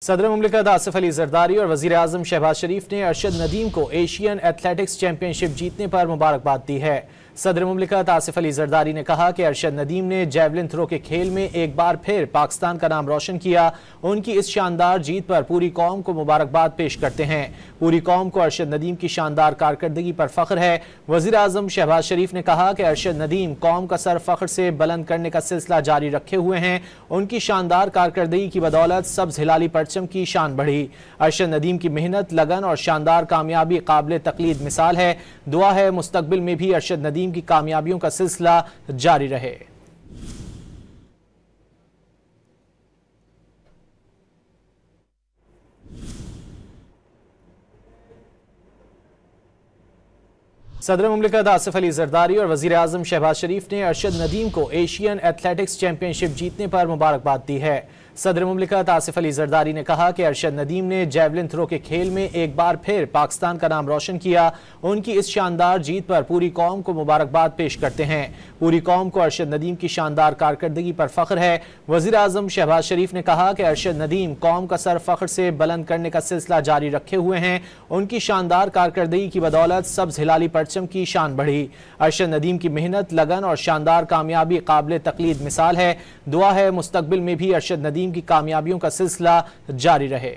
सदर मुमलिकत आसिफ अली जरदारी और वजीर आजम शहबाज शरीफ ने अरशद नदीम को एशियन एथलेटिक्स चैंपियनशिप जीतने पर मुबारकबाद दी है। सदर मुमलिकत आसिफ अली जरदारी ने कहा कि अरशद नदीम ने जैवलिन थ्रो के खेल में एक बार फिर पाकिस्तान का नाम रोशन किया। उनकी इस शानदार जीत पर पूरी कौम को मुबारकबाद पेश करते हैं। पूरी कौम को अरशद नदीम की शानदार कारकर्दगी पर फख्र है। वजीर आजम शहबाज शरीफ ने कहा कि अरशद नदीम कौम का सर फख्र से बुलंद करने का सिलसिला जारी रखे हुए हैं। उनकी शानदार कारकर्दगी की बदौलत सब्ज हिलाली परचम की शान बढ़ी। अरशद नदीम की मेहनत, लगन और शानदार कामयाबी काबिल तकलीद मिसाल है। दुआ है मुस्तकबिल में भी अरशद नदीम की कामयाबियों का सिलसिला जारी रहे। सदर मुमलिकत आसिफ अली जरदारी और वजीर आजम शहबाज शरीफ ने अरशद नदीम को एशियन एथलेटिक्स चैंपियनशिप जीतने पर मुबारकबाद दी है। सदर मुमलिकत आसिफ अली जरदारी ने कहा कि अरशद नदीम ने जैवलिन थ्रो के खेल में एक बार फिर पाकिस्तान का नाम रोशन किया। उनकी इस शानदार जीत पर पूरी कौम को मुबारकबाद पेश करते हैं। पूरी कौम को अरशद नदीम की शानदार कारकर्दगी पर फख्र है। वजीर आजम शहबाज शरीफ ने कहा कि अरशद नदीम कौम का सर फख्र से बुलंद करने का सिलसिला जारी रखे हुए हैं। उनकी शानदार कारकर्दगी की बदौलत सब्ज हिलाली परचम की शान बढ़ी। अरशद नदीम की मेहनत, लगन और शानदार कामयाबी काबिल तकलीद मिसाल है। दुआ है मुस्तकबिल में भी अरशद नदीम की कामयाबियों का सिलसिला जारी रहे।